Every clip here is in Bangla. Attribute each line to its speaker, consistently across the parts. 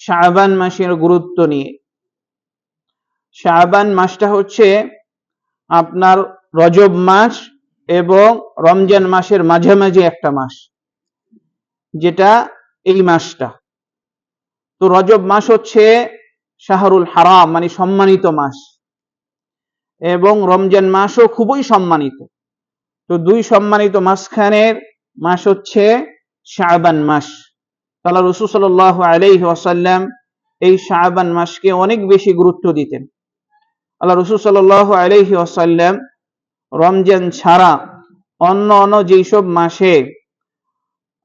Speaker 1: শাবান মাসের গুরুত্ব নিয়ে। শাবান মাসটা হচ্ছে আপনার রজব মাস এবং রমজান মাসের মাঝামাঝি একটা মাস, যেটা এই মাসটা। তো রজব মাস হচ্ছে শাহরুল হারাম, মানে সম্মানিত মাস, এবং রমজান মাসও খুবই সম্মানিত। তো দুই সম্মানিত মাসখানের মাস হচ্ছে শাবান মাস। আল্লাহ রাসূল সাল্লাল্লাহু আলাইহি ওয়াসাল্লাম এই শাবান মাসকে অনেক বেশি গুরুত্ব দিতেন। আল্লাহ রাসূল সাল্লাল্লাহু আলাইহি ওয়াসাল্লাম রমজান ছাড়া অন্য যেসব মাসে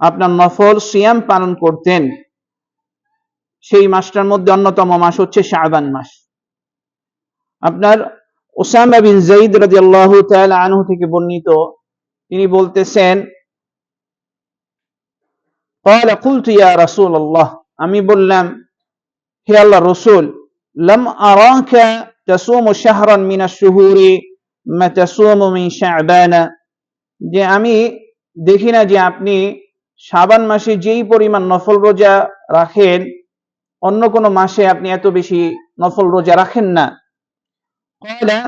Speaker 1: আপনার নফল সিয়াম পালন করতেন, সেই মাসটার মধ্যে অন্যতম মাস হচ্ছে শাবান মাস। আপনার উসামা বিন যায়েদ রাদিয়াল্লাহু তাআলা আনহু থেকে বর্ণিত, তিনি বলতেছেন, قال قلت يا رسول الله, আমি বললাম হে আল্লাহর রাসূল, লাম আরাকা তাসুমু শাহরান মিনাশ শুহুরি মা তাসুমু মিন শাবান, যে আমি দেখি না যে আপনি শাবান মাসে যেই পরিমাণ নফল রোজা রাখেন অন্য কোনো মাসে আপনি এত বেশি নফল রোজা রাখেন না। ক্বালা,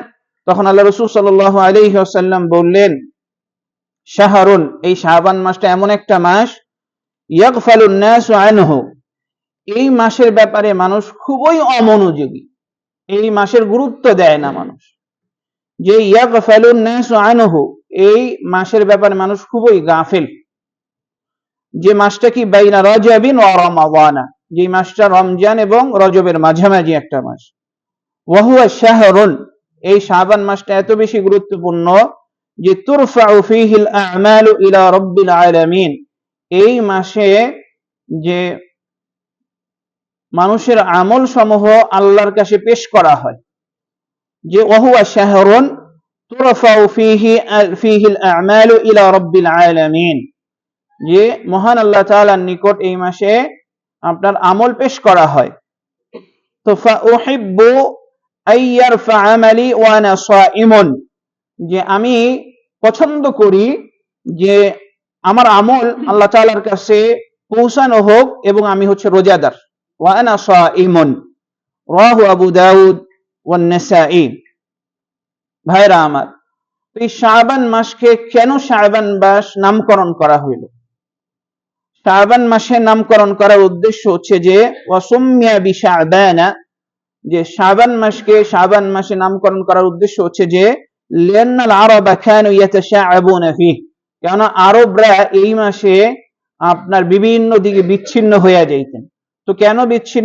Speaker 1: তখন আল্লাহ রাসূল সাল্লাল্লাহু আলাইহি ওয়াসাল্লাম বললেন, শাহরুন, এই শাবান মাসটা এমন একটা মাস, ইয়াগফালুন নাসু আনহু, এই মাসের ব্যাপারে মানুষ খুবই অমনোযোগী, এই মাসের গুরুত্ব দেয় না মানুষ। যে ইয়াগফালুন নাসু আনহু, এই মাসের ব্যাপারে মানুষ খুবই গাফিল। যে মাসটা কি বাইনা রজবিন ওয়া রমাদানা, যে মাসটা রমজান এবং রজবের মাঝামাঝি একটা মাস। ওয়া হুয়া শাহরুন, এই শাবান মাসটা এত বেশি গুরুত্বপূর্ণ যে তুরফাউ ফীহিল আমালু ইলা রাব্বিল আলামিন, এই মাসে যে মানুষের আমল সমূহ আল্লাহর কাছে পেশ করা হয়। যে ওয়া হুয়া শাহরুন তুরফাউ ফীহিল আমালু ইলা রাব্বিল আলামিন, যে মহান আল্লাহ তাআলার নিকট এই মাসে আপনার আমল পেশ করা হয়। তো ফাউহিব্বু আইয়ারফা আমালি ওয়া আনা সাইমুন, যে আমি পছন্দ করি যে আমার আমল আল্লাহ তাআলার কাছে পৌঁছানো হোক এবং আমি হচ্ছে রোজাদার। ওয়া আনা সাইমুন, রাওয়াহু আবু দাউদ ওয়ান নাসাঈ। ভাইরা আমার, এই শাবান মাসকে কেন শাবান মাস নামকরণ করা হইল? শাবান মাসের নামকরণ করার উদ্দেশ্য হচ্ছে যে ওয়াসুম্মিয়া বিশাবানা, যে শাবান মাসকে শাবান মাসে নামকরণ করার উদ্দেশ্য হচ্ছে যে লিআন্নাল আরাবা কানু ইয়াতাশাআবুনা ফীহ, কারণ আরবরা এই মাসে আপনার বিভিন্ন দিকে বিচ্ছিন্ন হয়ে যাইতেন। তো কেন বিচ্ছিন্ন